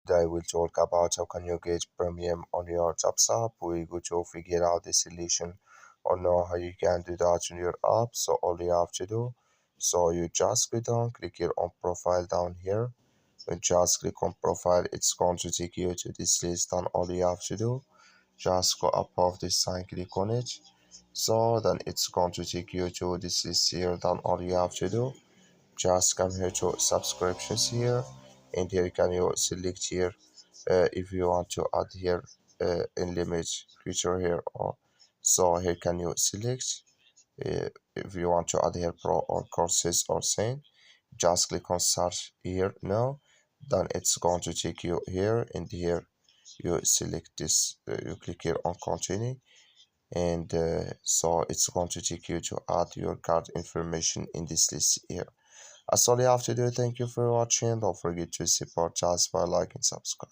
Today we'll talk about how can you get premium on your Jobs app. We go to figure out the solution or know how you can do that on your app. So all you have to do, so you just go down, click here on profile down here. When just click on profile, it's going to take you to this list, and all you have to do, just go above this sign, click on it. So then it's going to take you to this list here. Then all you have to do, just come here to subscriptions here, and here can you select here if you want to add here in limit feature here, or so here can you select if you want to add here pro or courses or same. Just click on search here now, then it's going to take you here, and here you select this, you click here on continue, and so it's going to take you to add your card information in this list here. That's all you have to do. Thank you for watching. Don't forget to support us by liking and subscribe.